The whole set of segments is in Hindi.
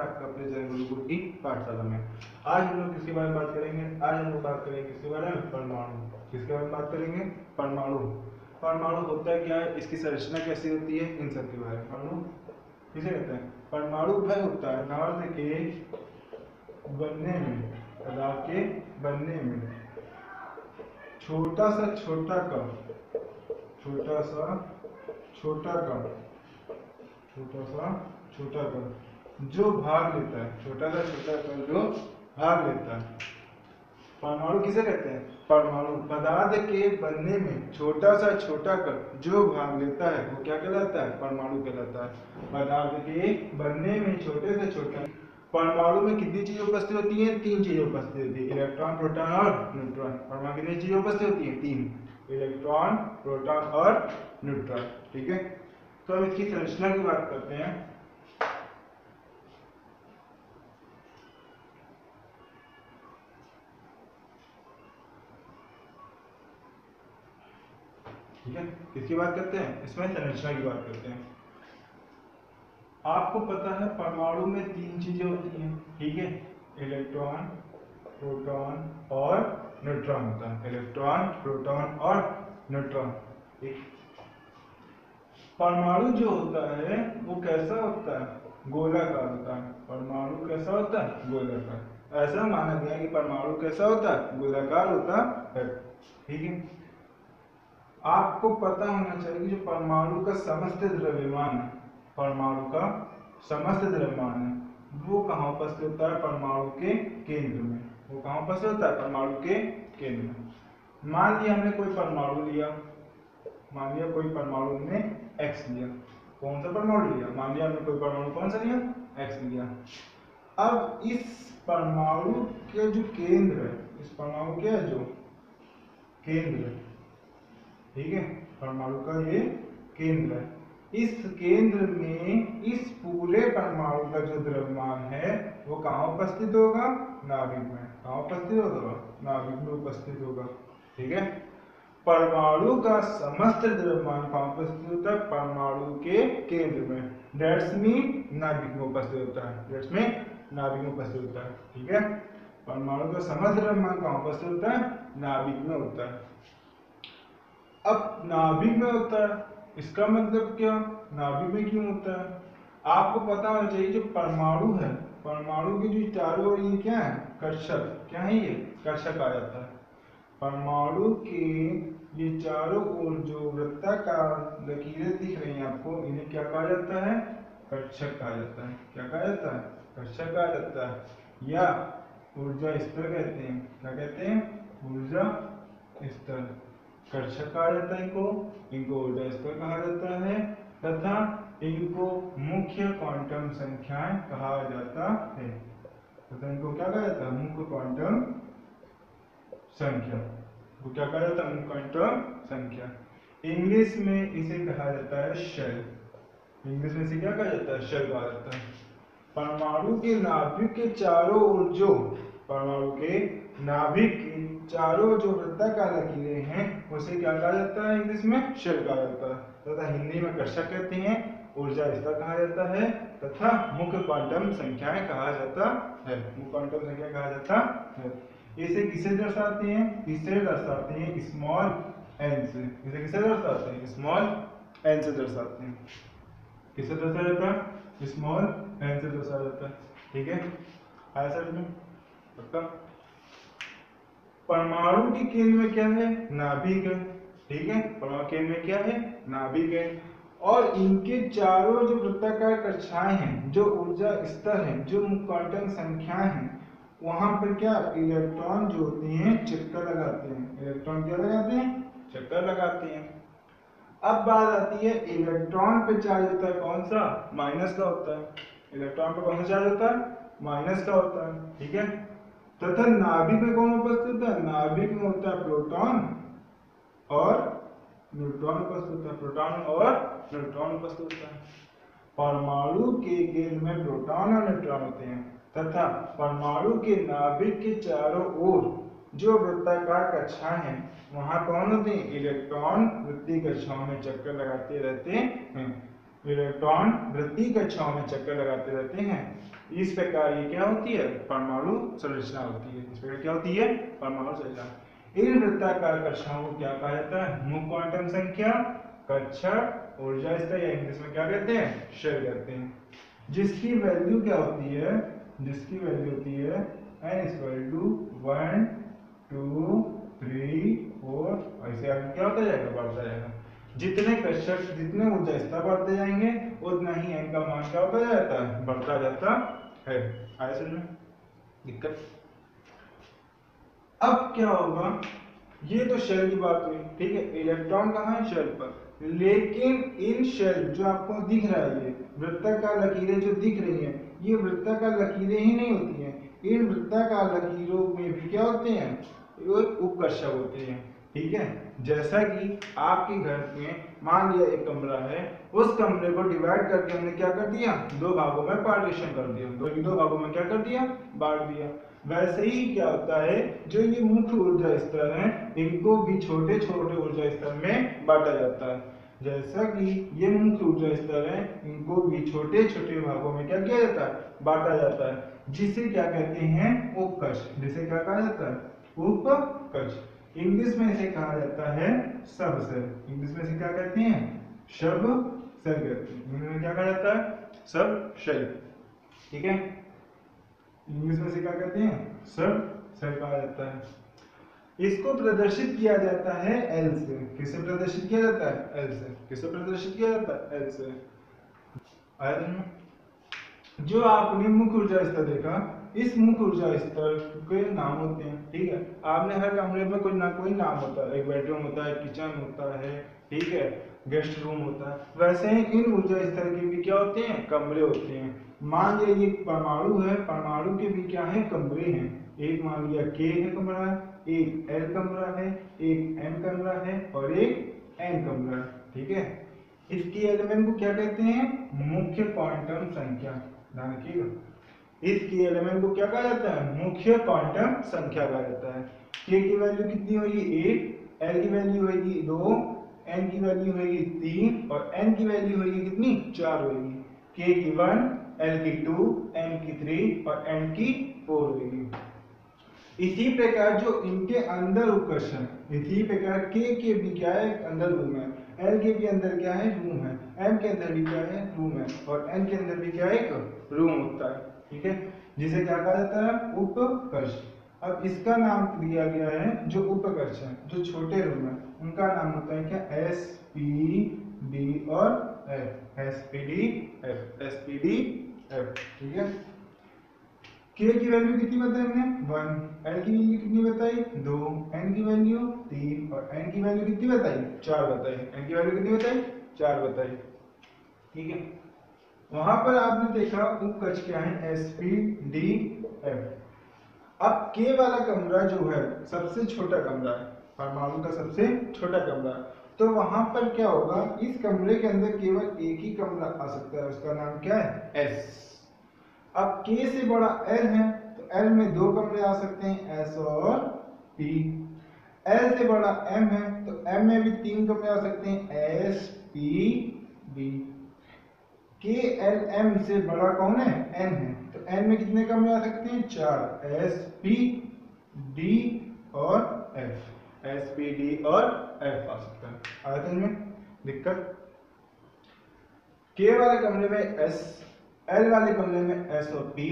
आपका अपने चैनल गुरुकुल की पाठशाला में। आज हम लोग किसके बारे में बात करेंगे? आज हम लोग बात करेंगे किसके बारे में? परमाणु। किसके बारे में बात करेंगे? परमाणु। परमाणु होता है क्या है, इसकी संरचना कैसी होती है, इन सब के बारे में। परमाणु किसे कहते हैं? परमाणु वह होता है पदार्थ के बनने में, पदार्थ के बनने में छोटा सा छोटा कण, छोटा सा छोटा कण, छोटा सा छोटा कण जो भाग लेता है, छोटा सा छोटा कण जो भाग लेता है। परमाणु किसे कहते हैं? परमाणु पदार्थ के बनने में छोटा सा छोटा कण जो भाग लेता है वो क्या कहलाता है? परमाणु कहलाता है। पदार्थ के बनने में छोटे से छोटा, परमाणु में कितनी चीजें उपस्थित होती हैं? तीन चीजें उपस्थित होती है, इलेक्ट्रॉन, प्रोटॉन और न्यूट्रॉन। परमाणु में कितनी चीजें उपस्थित होती हैं? तीन, इलेक्ट्रॉन, प्रोटॉन और न्यूट्रॉन। ठीक है, तो हम इसकी संरचना की बात करते हैं। ठीक है, किसकी बात करते हैं? इसमें संरचना की बात करते हैं। आपको पता है परमाणु में तीन चीजें होती हैं, ठीक है, इलेक्ट्रॉन, प्रोटॉन और न्यूट्रॉन होता है। इलेक्ट्रॉन, प्रोटॉन और न्यूट्रॉन। परमाणु जो होता है वो कैसा होता है? गोलाकार होता है। परमाणु कैसा होता है? गोलाकार। ऐसा माना गया कि परमाणु कैसा होता है? गोलाकार होता है। ठीक है, आपको पता होना चाहिए कि जो परमाणु का समस्त द्रव्यमान है, परमाणु का समस्त द्रव्यमान है, वो कहाँ उपस्थित होता है? परमाणु के केंद्र में। वो कहाँ उपस्थित होता है? परमाणु के केंद्र में। मान लिया हमने कोई परमाणु लिया, मान लिया कोई परमाणु ने X लिया। कौन सा परमाणु लिया? मान लिया हमने कोई परमाणु कौन सा लिया? X लिया। अब इस परमाणु के जो केंद्र है, इस परमाणु के जो केंद्र है, ठीक है, परमाणु का ये केंद्र है, इस केंद्र में इस पूरे परमाणु का जो द्रव्यमान है वो कहाँ उपस्थित होगा? नाभिक में। कहाँ उपस्थित होगा? नाभिक में उपस्थित होगा। ठीक है, परमाणु का समस्त द्रव्यमान कहाँ उपस्थित होता है? परमाणु के केंद्र में। दैट्स मीन नाभिक में उपस्थित होता है। दैट्स मीन नाभिक में उपस्थित होता है। ठीक है, परमाणु का समस्त द्रव्यमान कहाँ उपस्थित होता है? नाभिक में होता है। अब नाभिक में होता है, इसका मतलब क्या? नाभिक में क्यों होता है? आपको पता होना चाहिए जो परमाणु है, परमाणु के जो चारों ओर ये क्या है? कर्षक। क्या है ये? कर्षक आ जाता है। परमाणु के ये चारों ओर जो वृत्ताकार लकीरें दिख रही हैं आपको, इन्हें क्या कहा जाता है? कर्षक कहा जाता है। क्या कहा जाता है? कर्षक कहा जाता है, या ऊर्जा स्तर कहते हैं। क्या कहते हैं? ऊर्जा स्तर। कर्षक कहा जाता है इनको ऊर्जा स्तर कहा जाता है, तथा इनको मुख्य क्वांटम संख्याएं कहा जाता है। तथा इनको क्या कहा जाता है? मुख्य क्वांटम संख्या। वो क्या कहा जाता है? मुख्य क्वांटम संख्या। इंग्लिश में इसे कहा जाता है शेल। इंग्लिश में इसे क्या कहा जाता है? शेल कहा जाता है। परमाणु के नाभिक के चारों ओर जो, परमाणु के नाभिक के चारों जो वृत्ताकार लकीरें हैं उसे क्या कहा जाता है? इंग्लिश में शेल कहा जाता है, तथा हिंदी में कर्षक कहते हैं, ऊर्जा स्तर कहा जाता है, तथा मुख्य क्वांटम संख्याएं कहा जाता है। मुख्य क्वांटम संख्या कहा जाता है। इसे किसे दर्शाते हैं? इसे दर्शाते हैं स्मॉल एन से। इसे किसे दर्शाते हैं? स्मॉल एन से दर्शाते हैं। किसे दर्शाया जाता है? स्मॉल एन से दर्शाया जाता है। ठीक है, आया समझ में? पक्का? परमाणु के केंद्र में क्या है? नाभिक है। ठीक है, परमाणु केंद्र में क्या है? नाभिक है। और इनके चारों जो वृत्ताकार कक्षाएं हैं, जो ऊर्जा स्तर है, जो क्वांटम संख्याएं हैं, वहां पर क्या इलेक्ट्रॉन जो होते हैं चक्कर लगाते हैं। इलेक्ट्रॉन क्या लगाते हैं? चक्कर लगाते हैं। अब बात आती है इलेक्ट्रॉन पे चार्ज होता है कौन सा? माइनस का होता है। इलेक्ट्रॉन पे कौन सा चार्ज होता है? माइनस का होता है। ठीक है, तथा नाभिक में कौन उपस्थित होता है? नाभिक में होता है प्रोटॉन और न्यूट्रॉन उपस्थित होता है। प्रोटॉन और न्यूट्रॉन उपस्थित होता है। परमाणु के केंद्र में प्रोटॉन और न्यूट्रॉन होते हैं, तथा परमाणु के नाभिक के चारों ओर जो वृत्ताकार कक्षाएं हैं वहां कौन होते हैं? इलेक्ट्रॉन वृत्तीय कक्षाओं में चक्कर लगाते रहते हैं। इलेक्ट्रॉन वृत्तीय कक्षाओं में चक्कर लगाते रहते हैं। इस प्रकार ये क्या होती है, परमाणु संरचना होती है। इस प्रकार क्या होती है, परमाणु संरचना। इन वृत्ताकार कक्षाओं को क्या कहा जाता है, मुख्य क्वांटम संख्या, कक्षा, ऊर्जा स्तर, या इंग्लिश में क्या कहते हैं, शेल कहते हैं। जिसकी वैल्यू क्या होती है, जिसकी वैल्यू होती है n = 1 2 3 4, ऐसे आगे क्या होता जाएगा, बढ़ता जाएगा। जितने कक्षक, जितने ऊर्जा स्तर बढ़ते जाएंगे उतना ही n का मान क्या होता जाता है, बढ़ता जाता है। आया समझ में दिक्कत। अब क्या होगा, ये तो शेल की बात हुई, ठीक है। इलेक्ट्रॉन कहाँ है, शेल पर। लेकिन इन शेल जो आपको दिख रहा है, ये वृत्ताकार लकीरें जो दिख रही हैं, ये वृत्ताकार लकीरें ही नहीं होती हैं। इन वृत्ताकार लकीरों में भी क्या होते हैं, उपकर्षक होते हैं, ठीक है। जैसा कि आपके घर में मान लिया एक कमरा है, उस कमरे को डिवाइड करके हमने क्या कर दिया, दो भागों में पार्टीशन कर दिया, दो भागों में क्या कर दिया, बांट दिया। वैसे ही क्या होता है, जो ये मुख्य ऊर्जा स्तर हैं, इनको भी छोटे छोटे ऊर्जा स्तर में बांटा जाता है। जैसा कि ये मुख्य ऊर्जा स्तर हैं, इनको भी छोटे छोटे भागों में क्या किया जाता है, बांटा जाता है, जिसे क्या कहते हैं, उपकक्ष। जिसे क्या कहा जाता है, उपकक्ष। इंग्लिश में इसे कहा जाता है सब सेल। इंग्लिश में इसे क्या कहते हैं, सब सेल कहते हैं। इंग्लिश में क्या कहा जाता है, सब सेल, ठीक है। इंग्लिश में से क्या कहते हैं, सब सेल कहा जाता है। इसको प्रदर्शित किया जाता है एल से। किसे प्रदर्शित किया जाता है, एल से। किसे प्रदर्शित किया जाता है, एल से। आया जो आपने मुख्य ऊर्जा स्तर देखा, इस मुख्य ऊर्जा स्तर के नाम होते हैं, ठीक है। आपने हर कमरे में कोई ना कोई नाम होता है, एक बेडरूम होता है, किचन होता है, ठीक है, गेस्ट रूम होता है। वैसे ही इन ऊर्जा स्तर के भी क्या होते हैं, कमरे होते हैं। मान लिया ये परमाणु है, परमाणु के भी क्या है, कमरे हैं। एक मान लिया K है कमरा है, एक L कमरा है, एक M कमरा है और एक N कमरा है, ठीक है। इसकी एलिमेंट को क्या कहते हैं, मुख्य क्वांटम संख्या। ध्यान रखिएगा, इसकी एलिमेंट को क्या कहा जाता है, मुख्य क्वांटम संख्या कहा जाता है। K की वैल्यू कितनी होगी, 1, L की वैल्यू होगी 2, N की वैल्यू होगी 3 और N की वैल्यू होगी कितनी, 4 होगी। K की 1, L की 2, N की 3 और N की 4 होगी। इसी प्रकार जो इनके अंदर उपकर्षण, इसी प्रकार के भी क्या है, अंदर रूम है। L के भी अंदर क्या है, रूम है। M के अंदर भी क्या है, रूम है। और N के अंदर भी क्या है, एक रूम होता है, ठीक है, जिसे क्या कहा जाता है, उपकर्ष। अब इसका नाम दिया गया है, जो उपकर्ष है, जो छोटे रूम है, उनका नाम होता है क्या, S, P, D और F। S, P, D, F, S, P, D, F, ठीक है। K की वैल्यू कितनी बताई हमने, 1, L की वैल्यू कितनी बताई, 2, N की वैल्यू 3 और N की वैल्यू कितनी बताई, 4 बताई। N की वैल्यू कितनी बताई, 4 बताई, ठीक है। वहां पर आपने देखा उपकक्ष क्या है, S, P, D, F। अब K वाला कमरा जो है, सबसे छोटा कमरा है, परमाणु का सबसे छोटा कमरा, तो वहां पर क्या होगा, इस कमरे के अंदर केवल एक ही कमरा आ सकता है, उसका नाम क्या है, S। अब K से बड़ा L है, तो L में 2 कमरे आ सकते हैं, S और P। L से बड़ा M है, तो M में भी 3 कमरे आ सकते हैं, S, P, D। K, L, M से बड़ा कौन है, N है, तो N में कितने कमरे आ सकते हैं, 4, S, P, D और F। S, P, D और F आ सकता है। आया समझ में दिक्कत। K वाले कमरे में S, L वाले कमरे में S और P,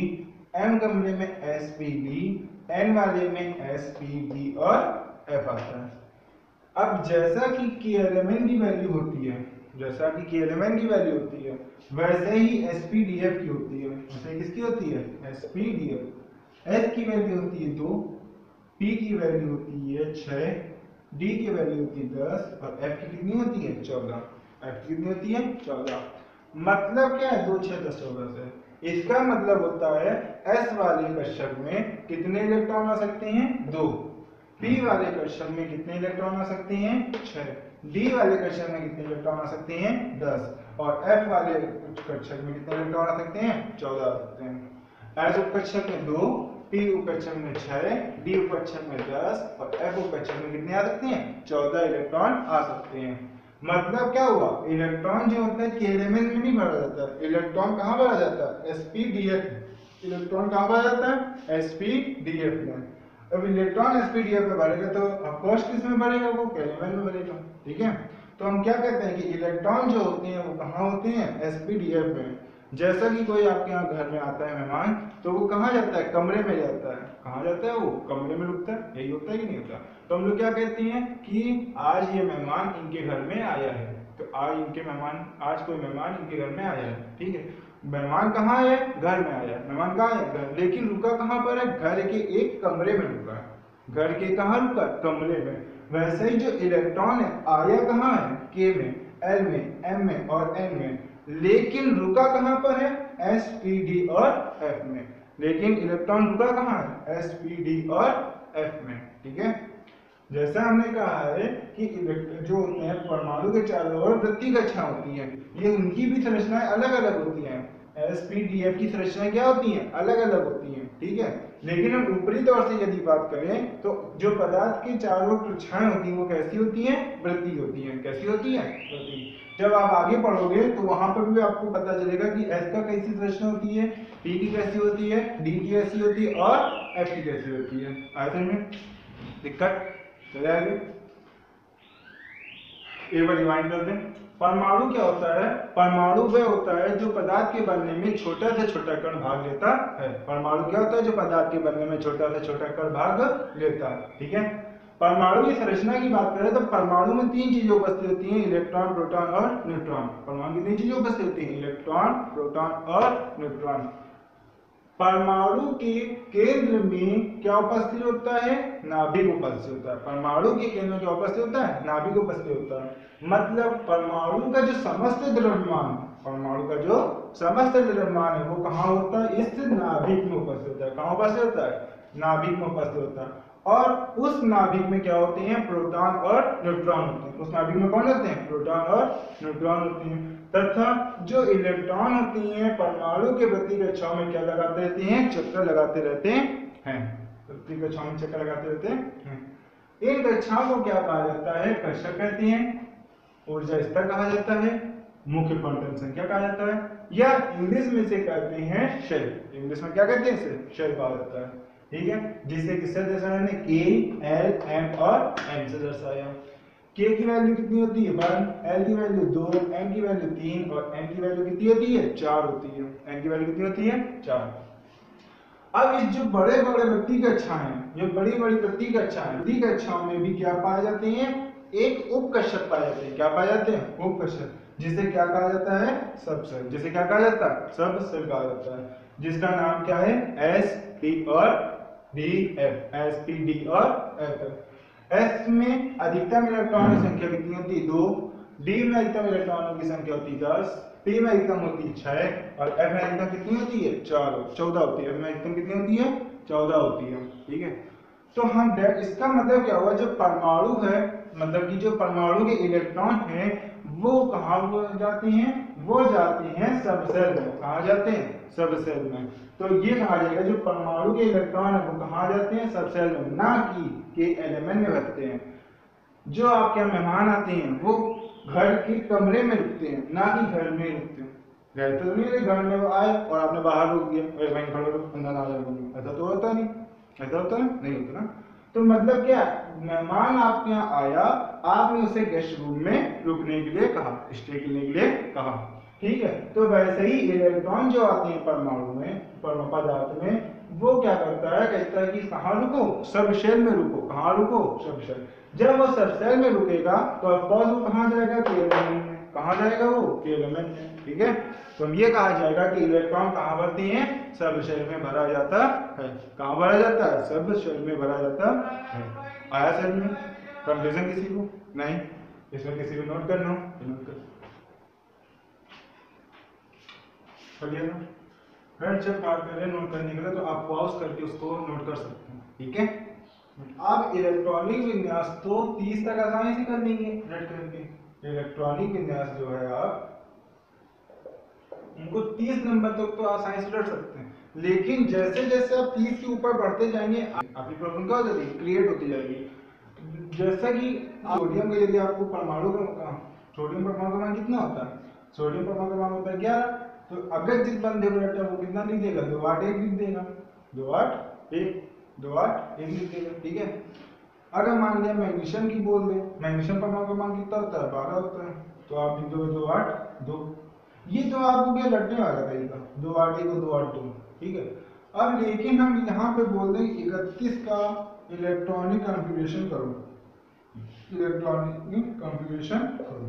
M कमरे में S, P, D, N वाले में S, P, D और F आता है। अब जैसा कि K एलिमेंट की वैल्यू होती है, जैसा कि K एलिमेंट की वैल्यू होती है, वैसे ही SPDF की होती है। वैसे किसकी होती है, SPDF। S की वैल्यू होती है 2, P की वैल्यू होती है 6, D की वैल्यू होती है 10 और F की कितनी होती है, 14। F की कितनी होती है, 14। मतलब क्या है, 2, 6, 10, 14 से। इसका मतलब होता है S वाले कक्षक में कितने इलेक्ट्रॉन आ सकते हैं, 2। P वाले कक्षक में कितने इलेक्ट्रॉन आ सकते हैं, 6। D वाले कक्षक में कितने इलेक्ट्रॉन आ सकते हैं, 10। और F वाले कक्षक में कितने इलेक्ट्रॉन आ सकते हैं, 14 आ सकते हैं। S उपकक्षक में 2, P उपकक्षक में 6, D उपकक्षक में 10 और F उपकक्षक में कितने आ सकते हैं, 14 इलेक्ट्रॉन आ सकते हैं। मतलब क्या हुआ, इलेक्ट्रॉन जो होता है K एलिमेंट में नहीं भरा जाता, इलेक्ट्रॉन कहाँ भरा जाता है, SPDF। इलेक्ट्रॉन कहाँ पर जाता है? sp-df में। अब इलेक्ट्रॉन sp-df में भरेगा तो ऑफकोर्स किस में भरेगा? वो केमिकल में भरेगा। ठीक है, तो हम क्या कहते हैं कि इलेक्ट्रॉन जो होते हैं वो कहाँ होते हैं? sp-df में। जैसा कि कोई आपके यहाँ घर में आता है मेहमान, तो वो कहाँ जाता है? कमरे में जाता है। कहाँ जाता है? वो कमरे में रुकता है। यही होता है कि नहीं होता? तो हम लोग क्या कहते हैं कि आज ये मेहमान इनके घर में आया है, तो आज कोई मेहमान इनके घर में आया है। ठीक है, मेहमान कहाँ है? घर में आया है। मेहमान कहाँ है? घर। लेकिन रुका कहाँ पर है? घर के एक कमरे में रुका है। घर के कहाँ रुका? कमरे में। वैसे ही जो इलेक्ट्रॉन है आया कहाँ है? के में, एल में, एम में और एन में, लेकिन रुका कहाँ पर है? एस, पी, डी और एफ में। लेकिन इलेक्ट्रॉन रुका कहाँ है? एस, पी, डी और एफ में। ठीक है, जैसा हमने कहा है कि जो होते हैं परमाणु के चारों ओर वृत्तीय कक्षा होती है, ये उनकी भी संरचनाएं अलग अलग होती हैं। sp-df की संरचनाएं क्या होती हैं? अलग अलग होती हैं। ठीक है, लेकिन हम ऊपरी तौर से यदि बात करें तो जो पदार्थ के चारों ओर कक्षाएं होती हैं वो कैसी होती हैं? वृत्तीय होती हैं। कैसी होती हैं? वृत्तीय। जब आप आगे पढ़ोगे तो वहां पर भी आपको पता चलेगा कि s का कैसी संरचना होती है, p की कैसी होती है, d की कैसी होती है और f की कैसी होती है। आया समझ में? दिक्कत? चले आगे, एक बार रिवाइंड कर दें। परमाणु क्या होता है? परमाणु वह होता है जो पदार्थ के बनने में छोटा से छोटा कण भाग लेता है। परमाणु क्या होता है? जो पदार्थ के बनने में छोटा से छोटा कण भाग लेता है। ठीक है, परमाणु की संरचना की बात करें तो परमाणु में तीन चीजें उपस्थित होती हैं, इलेक्ट्रॉन, प्रोटॉन और न्यूट्रॉन। परमाणु की तीन चीजें उपस्थित होती हैं, इलेक्ट्रॉन, प्रोटॉन और न्यूट्रॉन। परमाणु के केंद्र में क्या उपस्थित होता है? नाभिक उपस्थित होता है। परमाणु के केंद्र में क्या उपस्थित होता है? नाभिक उपस्थित होता है। मतलब परमाणु का जो समस्त द्रव्यमान, परमाणु का जो समस्त द्रव्यमान है वो कहाँ होता है? इस नाभिक में उपस्थित होता है। कहाँ उपस्थित होता है? नाभिक में उपस्थित होता है। और उस नाभिक में क्या होते हैं? प्रोटॉन और न्यूट्रॉन होते हैं। उस नाभिक में कौन होते हैं? प्रोटॉन और न्यूट्रॉन होते हैं। तथा जो इलेक्ट्रॉन होती हैं परमाणु के वृत्तीय कक्षाओं में क्या लगाते रहते हैं? चक्कर लगाते रहते हैं। वृत्तीय कक्षाओं में चक्कर लगाते रहते हैं। इन कक्षाओं को क्या कहा जाता है? कक्षक कहते हैं, ऊर्जा स्तर कहा जाता है, मुख्य क्वांटम संख्या कहा जाता है, या इंग्लिश में से कहते हैं शेल। इंग्लिश में क्या कहते हैं? इसे शेल कहा जाता है। ठीक है, जिसे किससे दर्शाया हमने? के, एल, एम और एन से दर्शाया। के की वैल्यू कितनी होती है? 1, एल की वैल्यू 2, एम की वैल्यू 3 और एन की वैल्यू कितनी होती है? 4 होती है। एन की वैल्यू कितनी होती है? 4। अब इस जो बड़े बड़े वृत्तीय कक्षाएं हैं, जो बड़ी बड़ी वृत्तीय कक्षाएं, वृत्तीय कक्षाओं में भी क्या पाए जाते हैं? एक उपकक्षक पाए जाते हैं। क्या पाए जाते हैं? उपकक्षक, जिसे क्या कहा जाता है? सबसेल। जिसे क्या कहा जाता है? सबसेल कहा जाता है, जिसका नाम क्या है? एस, पी और D, F. S, P, D और एफ। एस में अधिकतम इलेक्ट्रॉनों की संख्या कितनी होती है? 2। डी में अधिकतम इलेक्ट्रॉनों की संख्या होती है 10। पी में अधिकतम होती है 6 और एफ में अधिकतम कितनी होती है? 14 होती है। एफ में अधिकतम कितनी होती है? 14 होती है। ठीक है, तो हम इसका मतलब क्या हुआ? जो परमाणु है, मतलब कि जो परमाणु के इलेक्ट्रॉन हैं वो कहाँ जाते हैं? वो जाते हैं सबसेल में। कहाँ जाते हैं? सबसेल में। तो ये कहा जाएगा जो परमाणु के इलेक्ट्रॉन है वो कहाँ जाते हैं? सबसेल में, ना कि एलिमेंट में रखते हैं। जो आपके यहाँ मेहमान आते हैं वो घर के कमरे में रुकते हैं, ना कि घर में रुकते हैं। घर तो नहीं, घर में वो आए और आपने बाहर रोक दिया, वहीं खड़े रहो, अंदर ना जाओ। ऐसा तो होता नहीं। ऐसा होता है? नहीं होता ना। तो मतलब क्या, मेहमान आपके यहाँ आया, आपने उसे गेस्ट रूम में रुकने के लिए कहा, स्टे करने के लिए कहा। ठीक है, तो वैसे ही इलेक्ट्रॉन जो आते हैं परमाणु में, पदार्थ में, वो क्या करता है? कहता है कि कहाँ रुको? सबशेल में रुको। कहाँ रुको? सबशेल। जब वो सबशेल में रुकेगा तो ऑफकोर्स वो कहाँ जाएगा? के एलिमेंट में। कहाँ जाएगा वो? के एलिमेंट में। ठीक है, तो ये कहा जाएगा कि इलेक्ट्रॉन कहाँ भरते हैं? सबशेल में भरा जाता है। कहाँ भरा जाता है? सबशेल में भरा जाता है। आया समझ में? कंफ्यूजन किसी को? नहीं? इसमें किसी को नोट करना हो नोट कर ना। फ्रेंड्स, जब बात करें नोट करने के लिए तो आप पॉज करके उसको नोट कर सकते हैं। ठीक है, आप इलेक्ट्रॉनिक विन्यास तो 30 तक आसानी से कर लेंगे रट करके। इलेक्ट्रॉनिक विन्यास जो है आप उनको 30 नंबर तक तो आसानी से रट सकते हैं, लेकिन जैसे जैसे आप 30 के ऊपर बढ़ते जाएंगे आपकी प्रॉब्लम क्या हो जाएगी? क्रिएट होती जाएगी। जैसा कि सोडियम का यदि आपको परमाणु का सोडियम परमाणु का मान कितना होता है? सोडियम परमाणु का मान होता है 11। तो अगर जिस बंदे को रटा वो कितना लिख देगा, 2 8 1 लिख देगा, 2 8 1, 2 8 1 लिख देगा। ठीक है। अगर मान लिया मैग्नीशियम की बोल दे, मैग्नीशियम परमाणु का मान कितना होता है, 12 होता है, तो आप लिख दो 2 8 2। ये तो आपको क्या रटने वाला तरीका, 2 8 1 2 8 2। ठीक है। अब लेकिन हम यहाँ पे बोल दें 31 का इलेक्ट्रॉनिक कॉन्फ़िगरेशन करो, इलेक्ट्रॉनिक कॉन्फ़िगरेशन करो,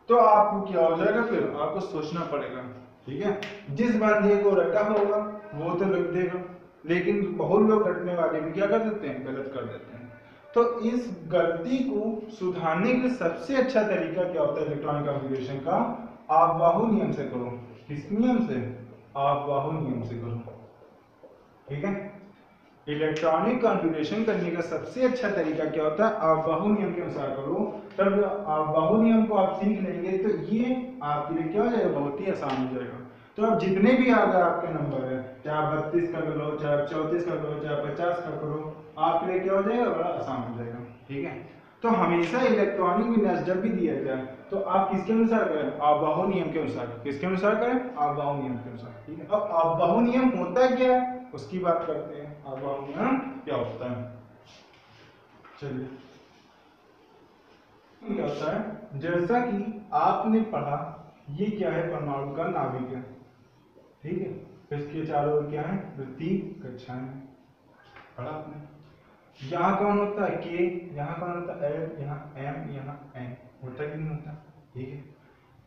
तो आपको क्या हो जाएगा, फिर आपको सोचना पड़ेगा। ठीक है। जिस बंदे को रटा होगा वो तो लिख देगा, लेकिन बहुत लोग रटने वाले भी क्या कर देते हैं, गलत कर देते हैं। तो इस गलती को सुधारने के लिए सबसे अच्छा तरीका क्या होता है इलेक्ट्रॉनिक कॉन्फ़िगरेशन का, आप बाहु नियम से करो। किस नियम से, आप बाहु नियम से करो। ठीक है। इलेक्ट्रॉनिक कॉन्फ़िगरेशन करने का सबसे अच्छा तरीका क्या होता है, आप बाहु नियम के अनुसार करो। तब आप बाहु नियम को आप सीख लेंगे तो ये आपके लिए क्या हो जाएगा, बहुत ही आसान हो जाएगा। तो अब जितने भी अगर आपके नंबर है, चाहे 32 का करो, चाहे 34 का करो, चाहे 50 का करो, आपके लिए क्या हो जाएगा, बड़ा आसान हो जाएगा। ठीक है। तो हमेशा इलेक्ट्रॉनिक विन्यास जब भी दिया जाए तो आप किसके अनुसार करें, आप बाहु नियम के अनुसार। किसके अनुसार करें, आप बाहु नियम के अनुसार। ठीक है। अब आप बाहु नियम होता क्या है उसकी बात करते हैं, आप बाहु नियम क्या होता है। चलिए, क्या होता है, जैसा कि आपने पढ़ा, ये क्या है, परमाणु का नाभिक है। ठीक है। इसके चारों ओर क्या है, वृत्तीय कक्षाएं हैं, पढ़ा आपने। यहाँ कौन होता है, के, यहाँ कौन होता है, एल, यहाँ एम, यहाँ एन, होता कि नहीं होता। ठीक है।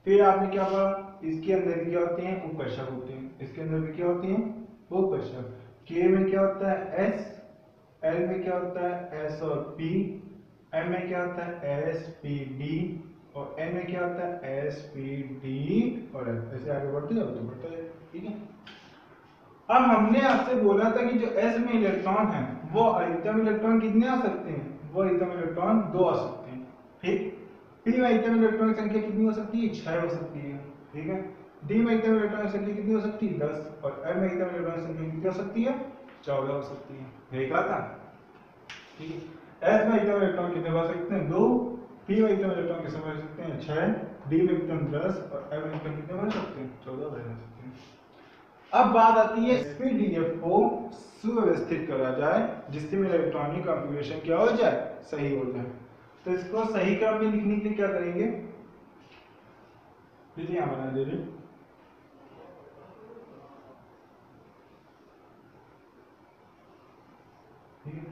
फिर आपने क्या पढ़ा, इसके अंदर भी क्या होते हैं, उपकर्षक होते हैं, इसके अंदर भी क्या होते हैं, उपकर्षक। के में क्या होता है, एस, एल में क्या होता है, एस और पी, एम में क्या होता है, एस पी डी, और एन में क्या होता है, एस पी डी और एफ। ऐसे आगे बढ़ते जाओ तो बढ़ता है। ठीक है। अब हमने आपसे बोला था कि जो एस में इलेक्ट्रॉन है वो अधिकतम इलेक्ट्रॉन कितने आ सकते हैं, वो अधिकतम इलेक्ट्रॉन 2 आ सकते हैं। ठीक। पी में अधिकतम इलेक्ट्रॉन की संख्या कितनी हो सकती है, 6 हो सकती है। ठीक है। डी में अधिकतम इलेक्ट्रॉन की संख्या कितनी हो सकती है, 10, और एम में अधिकतम इलेक्ट्रॉन की संख्या कितनी हो सकती है, 14 हो सकती है। यही कहा था। ठीक है। एस में अधिकतम इलेक्ट्रॉन कितने हो सकते हैं, 2, पी में अधिकतम इलेक्ट्रॉन कितने हो सकते हैं, 6, डी में अधिकतम 10, और एम में अधिकतम कितने हो सकते हैं, 14 हो सकते हैं। अब बात आती है एसपीडीएफ को सुव्यवस्थित करा जाए जिससे मेरा इलेक्ट्रॉनिक कॉन्फ़िगरेशन क्या हो जाए, सही हो जाए। तो इसको सही क्रम में लिखने के लिए क्या करेंगे, देखिए यहां बना दे रहे, ठीक है।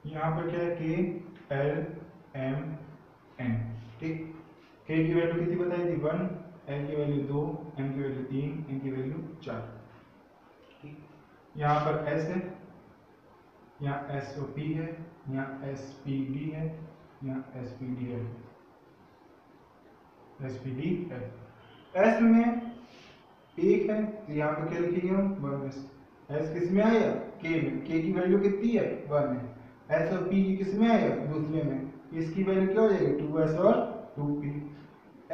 यहाँ पर क्या है, के एल एम एन। ठीक। के की वैल्यू कितनी बताई थी, 1, एल की वैल्यू 2, एम की वैल्यू 3, एन की वैल्यू 4। ठीक। यहाँ पर एस है, यहाँ एस ओ पी है, यहाँ एस पी डी है, यहाँ एस पी डी है, एस पी डी है। एस में एक है, यहाँ पर क्या लिखेंगे हम, 1 एस किस में आया, के में, के की वैल्यू कितनी है, 1 है। एस और पी किस में आया, दूसरे में, इसकी वैल्यू क्या हो जाएगी, 2s और 2p।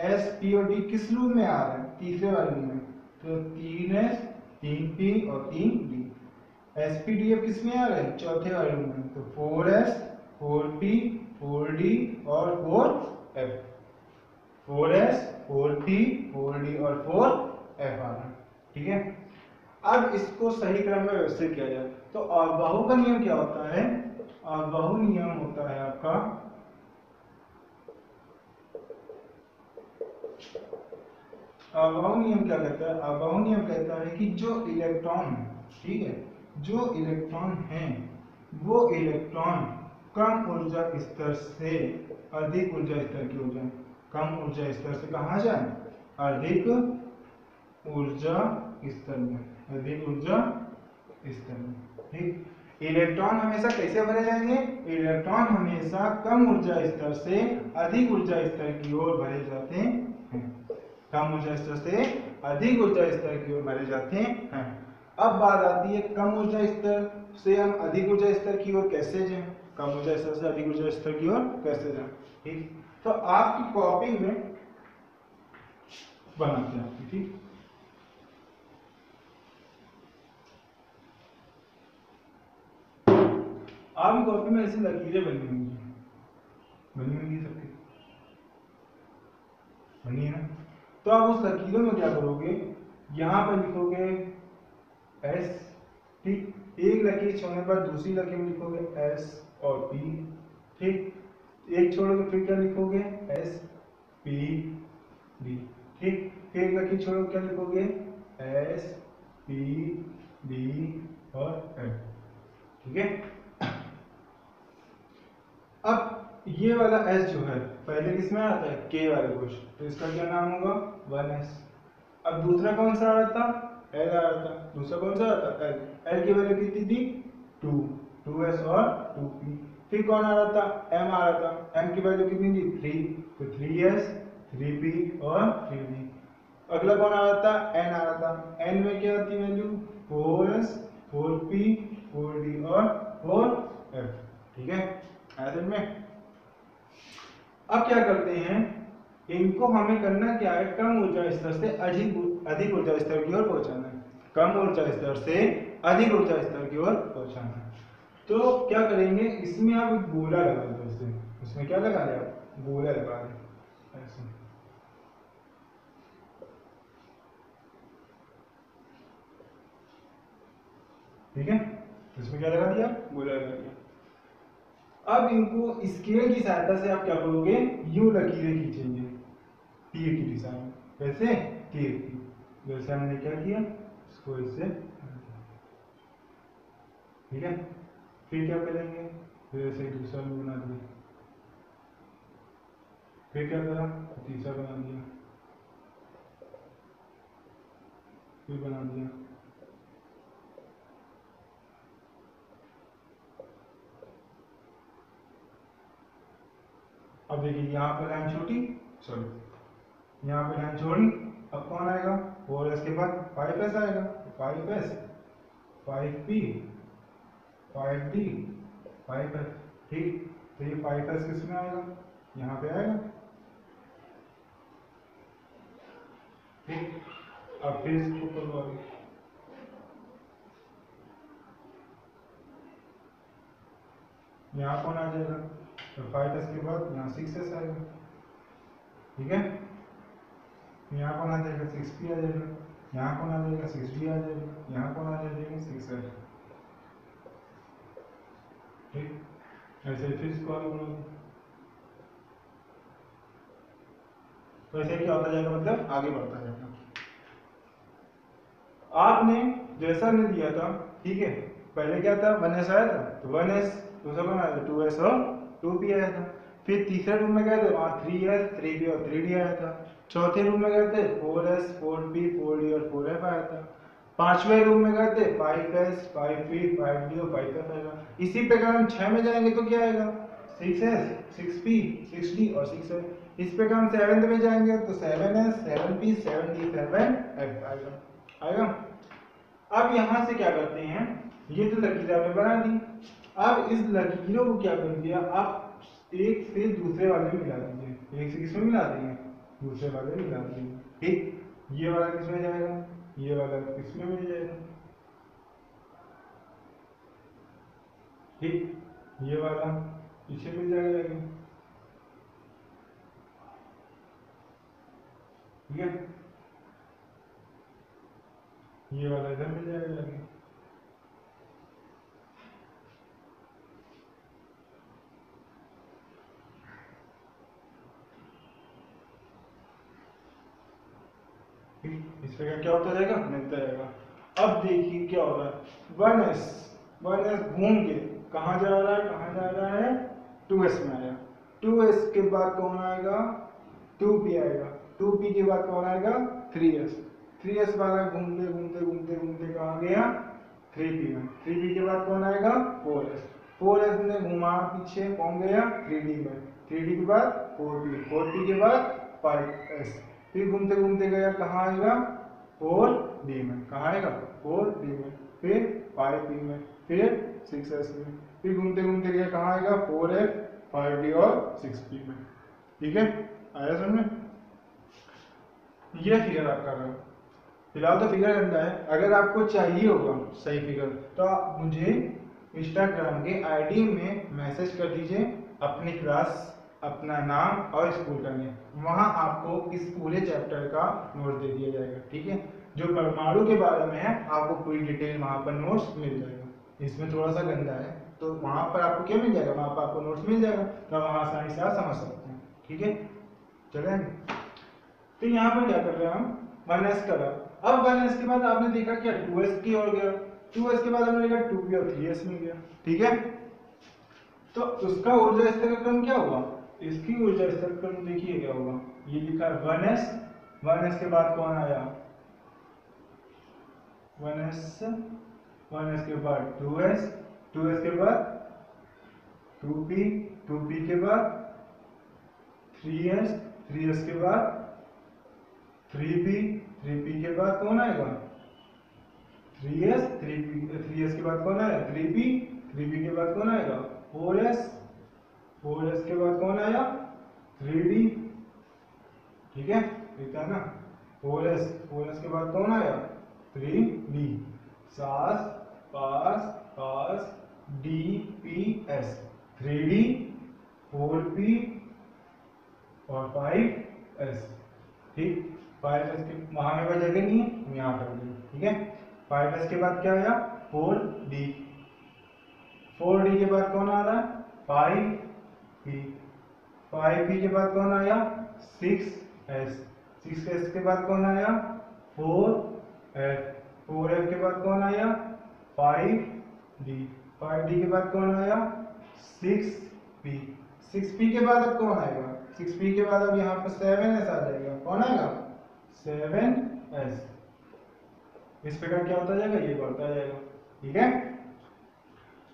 एस पी और डी किस लूप में आ रहा है, तीसरे वाले लूप में, तो 3s 3p और 3d। एसपीडीएफ किस में आ रहा है, चौथे वाले लूप में, तो 4s 4p 4d और 4f, 4s 4p 4d और 4f आ रहा है। ठीक है। अब इसको सही क्रम में व्यवस्थित किया जाए तो बाहु का नियम क्या होता है, बाहु नियम होता है आपका, बाहु नियम क्या कहता है, बाहु नियम कहता है कि जो इलेक्ट्रॉन, ठीक है, जो इलेक्ट्रॉन है वो इलेक्ट्रॉन कम ऊर्जा स्तर से अधिक ऊर्जा स्तर की हो जाए, कम ऊर्जा स्तर से कहाँ जाए, अधिक ऊर्जा स्तर में, अधिक ऊर्जा स्तर में। ठीक। इलेक्ट्रॉन हमेशा कैसे भरे जाएंगे, इलेक्ट्रॉन हमेशा कम ऊर्जा स्तर से अधिक ऊर्जा स्तर की ओर भरे जाते हैं, कम ऊर्जा स्तर से अधिक ऊर्जा स्तर की ओर भरे जाते हैं। अब बात आती है कम ऊर्जा स्तर से हम अधिक ऊर्जा स्तर की ओर कैसे जाएं, कम ऊर्जा स्तर से अधिक ऊर्जा स्तर की ओर कैसे जाएं। ठीक। तो आपकी कॉपी में बनाते हैं आपकी, ठीक, आपकी कॉपी में ऐसी लकीरें बनी हुई हैं, बनी होगी सबकी, बनी है ना। तो आप उस लकीरों में क्या करोगे, यहाँ पर लिखोगे एस, ठीक, एक लकीर छोड़ने पर दूसरी लकीर में लिखोगे एस और पी, ठीक, एक छोड़ोगे फिर क्या लिखोगे एस पी डी, ठीक, फिर एक लकीर छोड़ोगे क्या लिखोगे एस पी डी और एफ, ठीक है। अब ये वाला एस जो है पहले किस में आता है, के वाले क्वेश्चन, तो इसका क्या नाम होगा 1s। अब दूसरा कौन सा आ रहा था, एल आ रहा था, दूसरा कौन सा आ रहा था एल, एल की वैल्यू कितनी थी 2, 2s और 2p। फिर कौन आ रहा था, एम आ रहा था, एम की वैल्यू कितनी थी 3, तो 3s 3p और 3d। अगला कौन आ रहा था, एन आ रहा था, एन में क्या थी वैल्यू 4s 4p 4d और 4f, ठीक है ऐसे में। अब क्या करते हैं, इनको हमें करना क्या है, कम ऊर्जा स्तर से अधिक ऊर्जा स्तर की ओर पहुंचाना है, कम ऊर्जा स्तर से अधिक ऊर्जा स्तर की ओर पहुंचाना है। तो क्या करेंगे, इसमें आप एक गोला लगा दो, इसमें क्या लगा रहे आप, गोला लगा रहे ऐसे, ठीक है, इसमें क्या लगा दिया, गोला लगा दिया। अब इनको स्केल की सहायता से आप क्या करोगे, यूं लकीरें खींचेंगे तीर की दिशा में, कैसे, तीर की, जैसे हमने क्या किया इसको इससे, ठीक है। फिर क्या करेंगे, फिर ऐसे दूसरा भी बना दिया, फिर क्या करा, तीसरा बना दिया, फिर बना दिया, अब देखिए यहाँ पर लाइन छोटी, सॉरी यहाँ पे लाइन छोड़ी, अब कौन आएगा 4s के बाद 5s आएगा, 5s 5p 5d 5f, ठीक, तो ये 5s किस में आएगा, यहाँ पे आएगा, ठीक। अब फिर इसको करो आगे, यहाँ कौन आ जाएगा, तो 5s के बाद यहाँ 6s आएगा, ठीक है। यहाँ कौन आ जाएगा 6p आ जाएगा, यहाँ कौन आ जाएगा 6d आ जाएगा, यहाँ कौन आ जाएगा 6s, ठीक, ऐसे फिर इसको आगे बढ़ो, तो ऐसे क्या होता जाएगा, मतलब आगे बढ़ता जाएगा। आपने जैसा ने दिया था, ठीक है, पहले क्या था 1s आया था, तो 1s, दूसरा कौन आया था 2s और 2p आया था, फिर तीसरे रूम में गए थे वहाँ 3s 3p और 3d आया था, चौथे रूम में गए थे 4s 4p 4d और 4f आया था, पांचवें रूम में गए थे 5s 5p 5d और 5f आएगा। इसी प्रकार हम 6 में जाएंगे तो क्या आएगा 6s 6p 6d और 6f। इस प्रकार हम 7th में जाएंगे तो 7s 7p 7d 7f आएगा, आएगा। अब यहां से क्या करते हैं, ये तो लकीर आपने बना दी, अब इस लकीरों को क्या कर दिया, आप एक से दूसरे वाले में मिला दीजिए, एक से किसमें मिला देंगे, दूसरे वाले में मिला देंगे, ठीक, ये वाला किसमें जाएगा, ये वाला किसमें मिल जाएगा, ठीक, ये वाला पीछे मिल जाएगा, ठीक है, ये वाला इधर मिल जाएगा आगे, इस प्रकार क्या होता जाएगा, मिलता जाएगा। अब देखिए क्या हो रहा है, 1s घूम के कहाँ जा रहा है, कहाँ जा रहा है 2s में आया, 2s के बाद कौन आएगा 2p आएगा, 2p के बाद कौन आएगा 3s, 3s वाला घूमते घूमते घूमते घूमते कहाँ गया 3p में, 3p के बाद कौन आएगा 4s, 4s ने घुमा पीछे कौन गया 3d में, 3d के बाद 4p, 4p के बाद 5s, फिर घूमते घूमते गया कहाँ आएगा 4d में, कहाँ आएगा 4d में, फिर 5p में, फिर 6s में, फिर घूमते घूमते गया कहाँ आएगा 4f 5d और 6p में, ठीक है, आया समझ में। ये फिगर आपका रहा, फिलहाल तो फिगर गंदा है, अगर आपको चाहिए होगा सही फिगर तो आप मुझे इंस्टाग्राम के आईडी में मैसेज कर दीजिए अपनी क्लास अपना नाम और स्कूल का नेम। वहाँ आपको इस पूरे चैप्टर का नोट दे दिया जाएगा, ठीक है। जो परमाणु के बारे में है आपको पूरी डिटेल वहाँ पर नोट्स मिल जाएगा। इसमें थोड़ा सा गंदा है तो वहाँ पर आपको क्या मिल जाएगा, वहाँ पर आपको नोट्स मिल जाएगा, तो वहाँ आसानी से आप समझ सकते हैं, ठीक है। चलें, तो यहाँ पर क्या कर रहे हैं हम, 1s करा। अब 1s के बाद आपने देखा क्या 2s की ओर गया, 2s के बाद हमने देखा 2p और 3s में गया, ठीक है। तो उसका ऊर्जा स्तर का क्रम क्या हुआ, इसकी ऊर्जा स्तर क्रम देखिए क्या होगा, ये लिखा है 1s, 1s के बाद कौन आया 1s, 1s के बाद 2s, 2s के बाद 2p, 2p के बाद 3s, 3s के बाद 3p, 3p के बाद कौन आएगा 3s, 3p, 3s के बाद कौन आएगा 3p, 3p के बाद कौन आएगा 4s, 4s के बाद कौन आया 3d, ठीक है, ठीक है ना। 4s, 4s के बाद कौन आया 3d, सास पास पास d p s, 3d 4p और 5s, ठीक। 5s के वहां में कोई जगह नहीं है, हम यहाँ कर देंगे, ठीक है। 5s के बाद क्या आया 4d, 4d के बाद कौन आ रहा है 5p, 5p के बाद कौन आया 6s, 6s के बाद कौन आया 4f, 4f के बाद कौन आया 5d, 5d के बाद कौन आया 6p, 6p के बाद अब कौन आएगा 6p के बाद अब यहाँ पर 7s आ जाएगा, कौन आएगा 7s। इस प्रकार क्या होता जाएगा, ये बढ़ता जाएगा, ठीक है।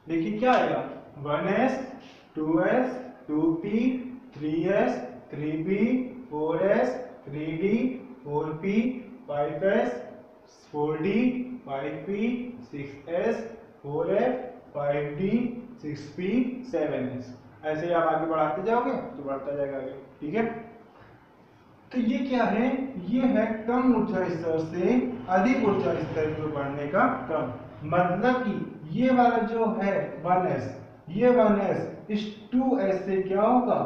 देखिए क्या आएगा 1s, 2s, 2p, 3s, 3p, 4s, 3d, 4p, 5s, 4d, 5p, 6s, 4f, 5d, 6p, 7s। ऐसे ही आप आगे बढ़ाते जाओगे तो बढ़ता जाएगा आगे, ठीक है। तो ये क्या है, ये है कम ऊर्जा स्तर से अधिक ऊर्जा स्तर की ओर बढ़ने का क्रम। मतलब कि ये वाला जो है 1s, ये 1s इस 2s से क्या होगा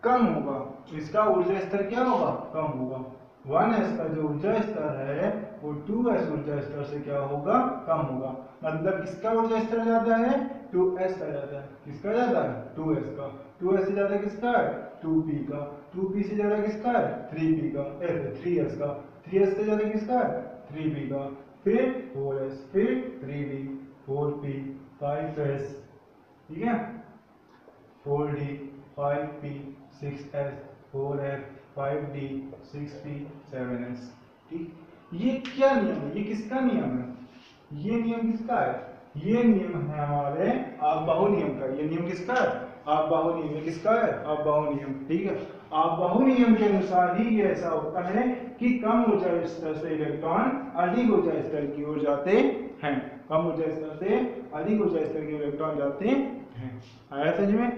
कम होगा, इसका ऊर्जा स्तर क्या होगा कम होगा। 1s का जो ऊर्जा स्तर है वो 2s ऊर्जा स्तर से क्या होगा कम होगा। मतलब किसका ऊर्जा स्तर ज्यादा है 2s का ज्यादा है, किसका ज्यादा है 2s का, 2s से ज्यादा किसका है 2p का, 2p से ज्यादा किसका है 3p का, 3s का, 3s से ज्यादा किसका है 3p का, फिर 4s, फिर 3d, 4p, 5s, ठीक है, 4d, 5p, 6s, 4f, 5d, 6p, 7s, ठीक। ये क्या नियम है, ये किसका नियम है, ये नियम किसका है, ये नियम है हमारे आपबाहु नियम का। ये नियम किसका है आपबाहु नियम, ये किसका है आपबाहु नियम, ठीक है। आपबाहु नियम के अनुसार ही ये ऐसा होता है कि कम ऊर्जा स्तर से इलेक्ट्रॉन अधिक ऊर्जा स्तर की ओर जाते हैं, कम ऊर्जा स्तर से अधिक ऊर्जा स्तर की इलेक्ट्रॉन जाते हैं। आया समझ में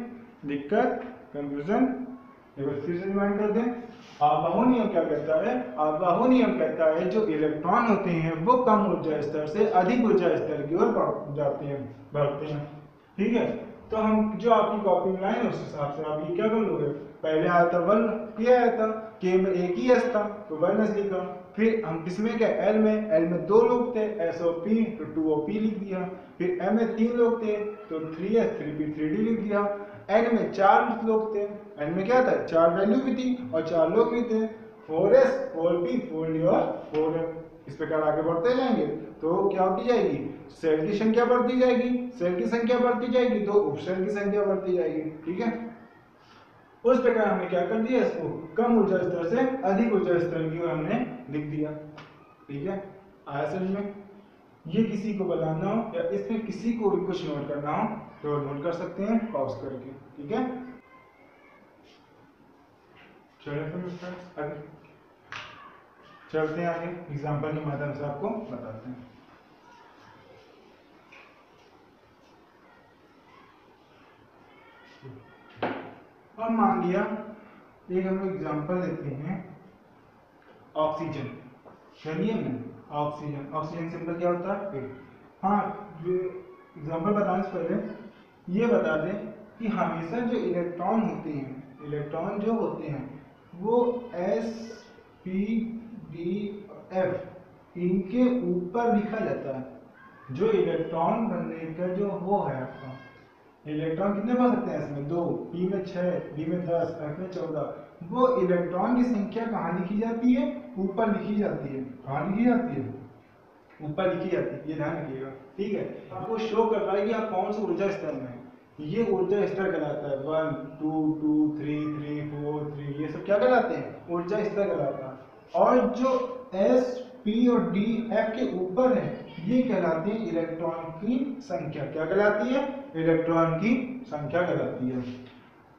दिक्कत कंफ्यूजन, एक बार फिर से रिमाइंड कर दें। आपबाहु नियम क्या कहता है, आपबाहु नियम कहता है जो इलेक्ट्रॉन होते हैं वो कम ऊर्जा स्तर से अधिक ऊर्जा स्तर की ओर जाते हैं, बढ़ते हैं, ठीक है। तो हम जो आपकी कॉपी में लाए उस हिसाब से आप ये क्या कर लोगे, पहले आया था 1 ये आया था के में एक ही एस था तो 1s लिखा, फिर हम किसमें क्या एल में 2 लोग थे एस और पी तो 2op लिख दिया, फिर एम में 3 लोग थे तो 3s 3p 3d लिख दिया, एन में 4 लोग थे, एन में क्या था 4 वैल्यू भी थी और 4 लोग भी थे 4s 4p 4d और 4f। इस प्रकार आगे बढ़ते जाएंगे तो क्या होती जाएगी सेल की संख्या बढ़ती जाएगी, सेल की संख्या बढ़ती जाएगी तो उपसेल की संख्या बढ़ती जाएगी, ठीक है। उस प्रकार हमने क्या कर दिया इसको कम ऊर्जा स्तर से अधिक ऊर्जा स्तर की ओर हमने लिख दिया, ठीक है। आया समझ में। ये किसी को बनाना हो या इसमें किसी को भी कुछ नोट करना हो तो नोट कर सकते हैं पॉज करके, ठीक है। चलिए फिर आगे चलते हैं, आगे एग्जांपल के माध्यम से आपको बताते हैं। अब मान लिया एक हम एग्जांपल लेते हैं ऑक्सीजन, चलिए ना ऑक्सीजन, ऑक्सीजन सिंबल क्या होता है ए। हाँ जो एग्जांपल बताने से पहले ये बता दें कि हमेशा जो इलेक्ट्रॉन होते हैं इलेक्ट्रॉन जो होते हैं वो s p d f इनके ऊपर लिखा जाता है। जो इलेक्ट्रॉन बनने का जो वो है आपका, इलेक्ट्रॉन कितने बन सकते हैं इसमें? 2, p में 6, d में 10, f में 14। वो इलेक्ट्रॉन की संख्या कहाँ लिखी जाती है? ऊपर लिखी जाती है। कहाँ लिखी जाती है? ऊपर लिखी जाती है, ये ध्यान रखिएगा। ठीक है, आपको शो कर रहा है कि आप कौन से ऊर्जा स्तर में हैं। ये ऊर्जा स्तर कहलाता है 1 2 2 3 3 4 3, ये सब क्या कहलाते हैं? ऊर्जा स्तर कहलाता है। और जो s p और d f के ऊपर है ये कहलाते हैं इलेक्ट्रॉन की संख्या। क्या कहलाती है? इलेक्ट्रॉन की संख्या कहलाती है।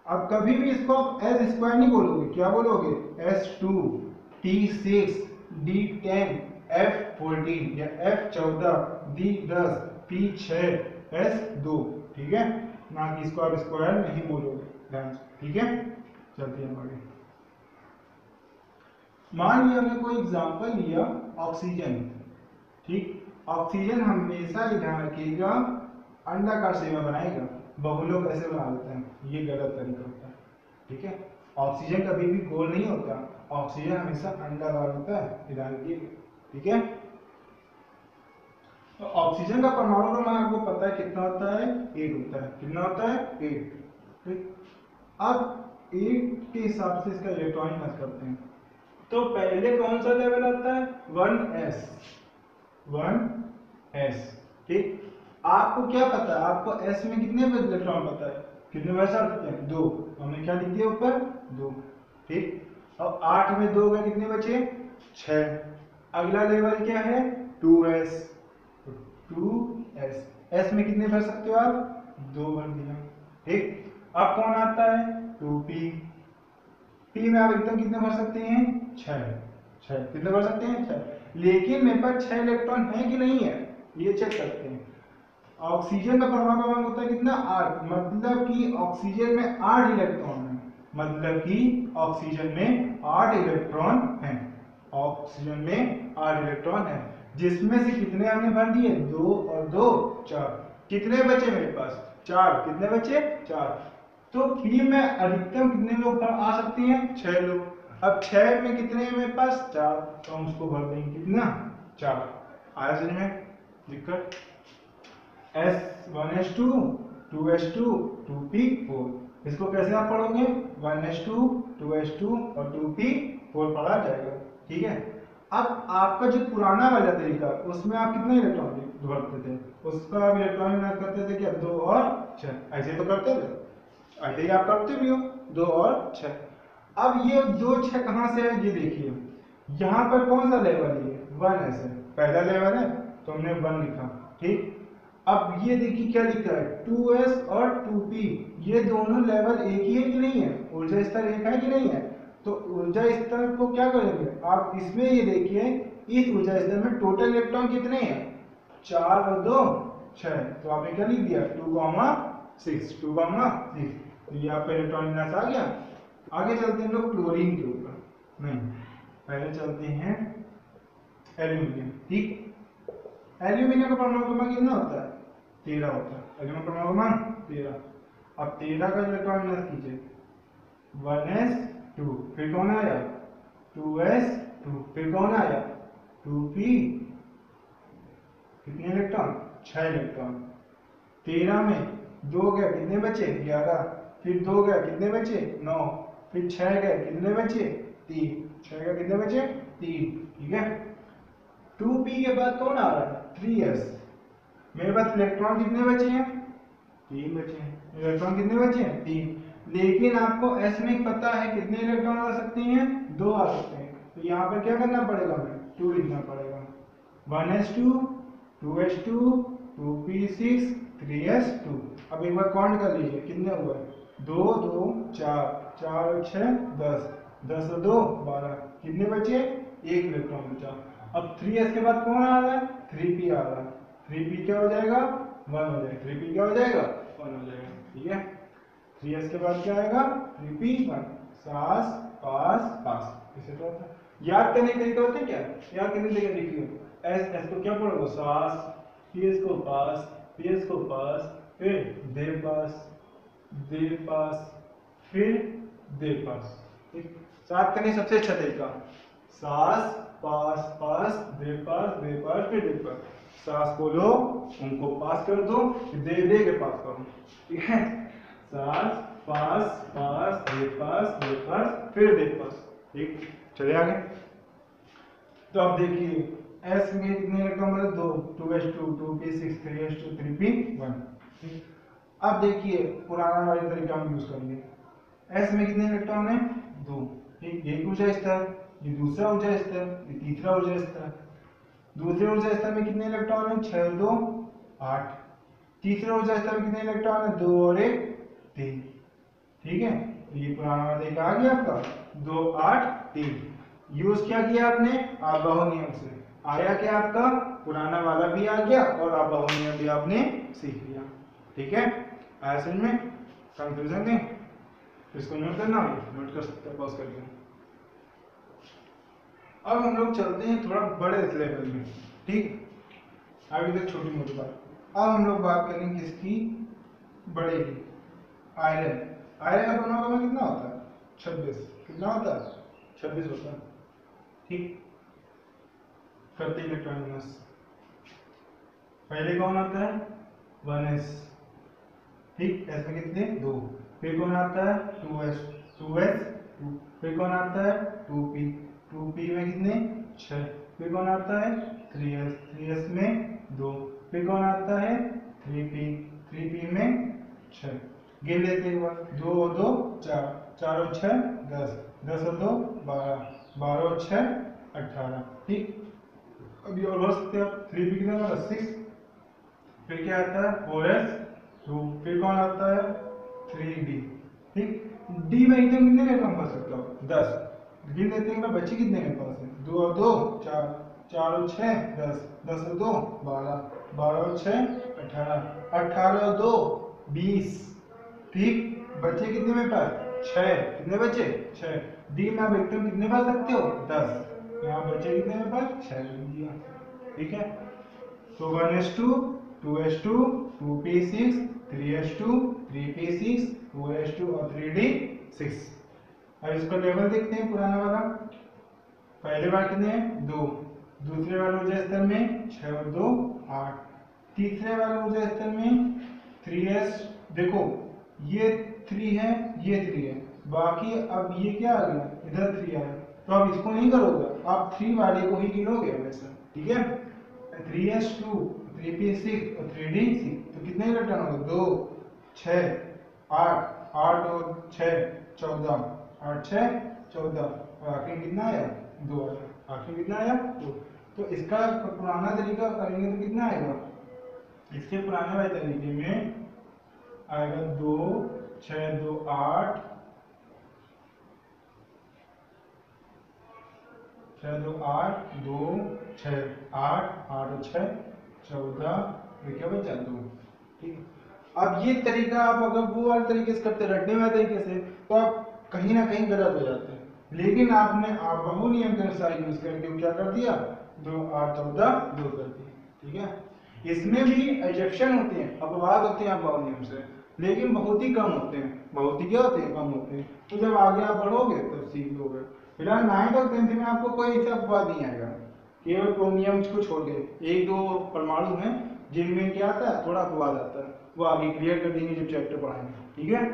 अब कभी भी इसको आप s स्क्वायर नहीं बोलोगे, क्या बोलोगे? s2 t6 d10 F14 या F14 D10 P6 S2। ठीक है, ना कि इसको आप स्क्वायर नहीं बोलोगे, ध्यान से। ठीक है, चलते हैं आगे। मान लिया हमने कोई एग्जांपल लिया ऑक्सीजन। ठीक, ऑक्सीजन हमेशा ही ध्यान रखिएगा अंडाकार सेवा बनाएगा, बहुलोक ऐसे बना देते हैं, ये गलत तरीका होता है। ठीक है, ऑक्सीजन कभी भी गोल नहीं होता, ऑक्सीजन हमेशा अंडाकार होता है, ध्यान रखिएगा। ठीक है, तो ऑक्सीजन का परमाणु क्रमांक आपको पता है कितना होता है? 8 होता है। कितना होता है? 8। ठीक, अब 8 के हिसाब से इसका इलेक्ट्रॉनिक मैच करते हैं। तो पहले कौन सा लेवल आता है? 1s 1s। ठीक, आपको क्या पता है? आपको s में कितने इलेक्ट्रॉन पता है? कितने वैसे सकते हैं? 2। हमने क्या लिख दिया ऊपर? 2। ठीक, अब 8 में 2 गए, कितने बचे? 6। अगला लेवल क्या है? 2s 2s। s में कितने भर सकते हो आप? 2 भर दिया। ठीक, अब कौन आता है? 2p। p में आप एकदम कितने भर सकते हैं? 6। कितने भर सकते हैं? 6। लेकिन मेरे पास 6 इलेक्ट्रॉन है कि नहीं है, ये चेक करते हैं। ऑक्सीजन का परमाणु क्रमांक होता है कितना? 8। मतलब कि ऑक्सीजन में 8 इलेक्ट्रॉन है। मतलब कि ऑक्सीजन में 8 इलेक्ट्रॉन है। ऑक्सीजन में 8 इलेक्ट्रॉन है, जिसमें से कितने हमने भर दिए? 2 और 2 4। कितने बचे मेरे पास? 4। कितने बचे? 4। तो पी में अधिकतम कितने लोग आ सकते हैं? 6 लोग। अब 6 में कितने हैं मेरे पास? 4, तो हम उसको भर देंगे कितना? 4। आया समझ में दिक्कत? S1s2 2s2 2p4, इसको कैसे आप पढ़ोगे? 1s2 2s2 और 2p4 पढ़ा जाएगा। ठीक है, अब आपका जो पुराना वाला तरीका, उसमें आप कितने इलेक्ट्रॉन भरते थे? उसका आप इलेक्ट्रॉन मैथ करते थे क्या? 2 और 6, ऐसे तो करते थे, ऐसे ही आप करते भी हो, 2 और 6। अब ये 2 6 कहाँ से है? ये देखिए, यहाँ पर कौन सा लेवल है? 1s है, पहला लेवल है, तो हमने 1 लिखा। ठीक, अब ये देखिए क्या लिखा है? 2s और 2p, ये दोनों लेवल एक ही है कि नहीं है? ऊर्जा स्तर एक है कि नहीं है? तो ऊर्जा स्तर को क्या करेंगे आप? इसमें ये देखिए, इस ऊर्जा स्तर में टोटल इलेक्ट्रॉन कितने हैं? 4 और 2 6। तो आपने क्या लिख दिया? 2,6 2,6। तो ये आपका इलेक्ट्रॉन विन्यास आ गया। आगे चलते हैं हम लोग क्लोरीन के ऊपर, नहीं पहले चलते हैं एल्यूमिनियम। ठीक, एल्यूमिनियम का परमाणु क्रमांक कितना होता है? 13 होता है। एल्यूमिनियम परमाणु क्रमांक 13। अब 13 का इलेक्ट्रॉन विन्यास कीजिए, 1s2, फिर कौन आया? 2s2, फिर कौन आया? 2p, कितने इलेक्ट्रॉन? 6 इलेक्ट्रॉन। 13 में 2 गए, कितने बचे? 11। फिर 2 गए, कितने बचे? 9। फिर 6 गए, कितने बचे? 3। 6 गए, कितने बचे? 3। ठीक है, 2p के बाद कौन आ रहा है? 3s। मेरे पास इलेक्ट्रॉन कितने बचे हैं? 3 बचे हैं। इलेक्ट्रॉन कितने बचे हैं? 3। लेकिन आपको s में पता है कितने इलेक्ट्रॉन आ सकते हैं? 2 आ सकते हैं। तो यहाँ पर क्या करना पड़ेगा? हमें 2 लिखना पड़ेगा। 1s2 2s2 2p6 3s2। अब एक बार काउंट कर लीजिए कितने हुए? 2 2 4 4 और 6 10, 10 और 2 12, कितने बचे? 1 इलेक्ट्रॉन बचा। अब 3s के बाद कौन आ रहा है? 3p आ रहा है। 3p क्या हो जाएगा? 1 हो जाएगा। 3p क्या हो जाएगा? 1 हो जाएगा। ठीक है, 3s के बाद क्या आएगा? 3p 1। सास पास पास, इसे तो होता है। याद करने का तरीका होता है क्या? याद करने का तरीका देखिए, s को क्या पढ़ोगे? सास, ps को पास, ps को पास, फिर देव पास, फिर दे पास। ठीक, साथ करने सबसे अच्छा तरीका सास पास पास दे पास फिर दे पास। सास को लो, उनको पास कर दो, दे के पास करो। ठीक है, सास पास पास दे पास फिर दे पास। ठीक, चलिए आगे। तो अब देखिए एस में कितने इलेक्ट्रॉन बने? 2, 2s2 2p6 3s2 3p1। अब देखिए पुराना वाला तरीका हम यूज करेंगे। एस में कितने इलेक्ट्रॉन है? 2। ठीक, एक ऊर्जा स्तर, ये दूसरा ऊर्जा स्तर, ये तीसरा ऊर्जा स्तर। दूसरे ऊर्जा स्तर में कितने इलेक्ट्रॉन है? 6 और 2 8। तीसरे ऊर्जा स्तर में कितने इलेक्ट्रॉन है? 2 और 1 3। ठीक है, तो ये पुराना वाला तरीका आ गया आपका 2 8 3। यूज क्या किया आपने? आबाहु नियम से। आया क्या आपका? पुराना वाला भी आ गया और आबाहु नियम भी आपने सीख लिया। ठीक है, आया समझ में? कंफ्यूजन नहीं? इसको नोट करना, नोट कर सकते हैं पॉज करके। अब हम लोग चलते हैं थोड़ा बड़े लेवल में। ठीक, अभी तक छोटी मोटी बात। अब हम लोग बात करेंगे किसकी? बड़े की। आयरन। आयरन का परमाणु कितना होता है? 26। कितना होता है? 26 होता है। ठीक, प्रति इलेक्ट्रॉन मास पहले कौन आता है? 1s। ठीक, s में कितने? 2। फिर कौन आता है? 2s 2s 2। फिर कौन आता है? 2p 2p में कितने? 6। फिर कौन आता है? 3s 3s में 2। फिर कौन आता है? 3p 3p में 6। गिन लेते हैं 2 और 2 4, 4 और 6 10, 10 और 2 12, 12 और 6 18। ठीक, अभी और बढ़ सकते हैं आप। 3p कितना होगा? 6। फिर क्या आता है? 4s 2। फिर कौन आता है? 3d। ठीक, d में एकदम कितने इलेक्ट्रॉन पा सकता हूँ? 10। गिन लेते हैं बच्चे कितने मेरे पास है? 2 और 2 4, 4 और 6 10, 10 और 2 12, 12 और 6 18, 18 और 2 20। ठीक, बच्चे कितने मेरे पास? 6। कितने बच्चे? 6। डी में आप एकदम कितने पा सकते हो? 10। यहाँ बच्चे कितने मेरे पास? 6 लिख दिया। ठीक है, तो 1s2 2s2 2p6 3s2 3p6 4s2 और 3d6। अब इसका लेवल देखते हैं पुराना वाला। पहले बार कितने हैं? 2। दूसरे वाले ऊर्जा स्तर में 6 और 2 8। तीसरे वाले ऊर्जा स्तर में 3s। देखो ये 3 है, ये 3 है, बाकी अब ये क्या आ गया? इधर 3 आया, तो आप इसको नहीं करोगे, आप 3 वाले को ही गिनोगे हमेशा। ठीक है, 3s2 3p6 और 3d6। तो कितने इलेक्ट्रॉन होंगे? 2 6 8 8 और 6 14, 8 6 14 और आखिर कितना आया? 2 आया। आखिर कितना आया? 2। तो इसका पुराना तरीका करेंगे तो कितना आएगा? इसके पुराने वाले तरीके में आएगा 2 6 2 8 6 2 8 2 6 8 8 और 6 14। क्या बचा? 2। ठीक, अब ये तरीका आप अगर वो वाले तरीके से करते, रटने वाले तरीके से, तो आप कहीं ना कहीं गलत हो जाते हैं। लेकिन आपने आबाहु नियम के अनुसार यूज करके क्या कर दिया? 2 8 14 2 कर दिया। ठीक है, इसमें भी एजेप्शन होते हैं, अपवाद होते हैं आबाहु नियम से, लेकिन बहुत ही कम होते हैं। बहुत ही क्या होते हैं? कम होते हैं। तो जब आगे आप बढ़ोगे तब सीख लोगे। फिलहाल 9th और 10th में आपको कोई ऐसा अपवाद नहीं आएगा, केवल क्रोमियम को छोड़ के 1-2 परमाणु हैं जिनमें क्या आता है? थोड़ा अपवाद आता है, वो आगे क्लियर कर देंगे जब चैप्टर पढ़ाएंगे। ठीक है,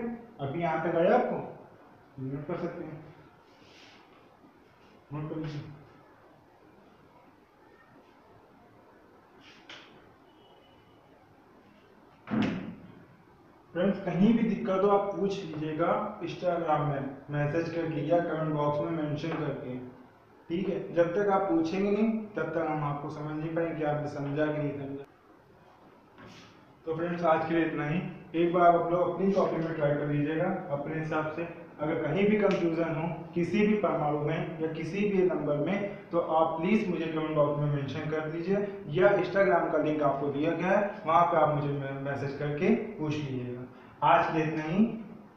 अभी यहाँ तक आया आपको? नोट कर सकते हैं, नोट कर लीजिए। फ्रेंड्स, कहीं भी दिक्कत हो आप पूछ लीजिएगा इंस्टाग्राम में मैसेज करके या कमेंट बॉक्स में मेंशन करके। ठीक है, जब तक आप पूछेंगे नहीं तब तक हम आपको समझ नहीं पाएंगे कि आपने समझा कि नहीं समझा। तो फ्रेंड्स, आज के लिए इतना ही। एक बार आप लोग अपनी कॉपी में ट्राई कर लीजिएगा अपने हिसाब से। अगर कहीं भी कंफ्यूजन हो किसी भी परमाणु में या किसी भी नंबर में, तो आप प्लीज़ मुझे कमेंट बॉक्स में मेंशन कर दीजिए, या इंस्टाग्राम का लिंक आपको दिया गया है, वहाँ पे आप मुझे मैसेज करके पूछ लीजिएगा। आज के लिए इतना ही।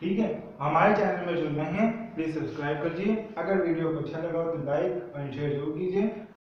ठीक है, हमारे चैनल में जुड़ना है प्लीज़ सब्सक्राइब कीजिए। अगर वीडियो को अच्छा लगा हो तो लाइक और शेयर जरूर कीजिए।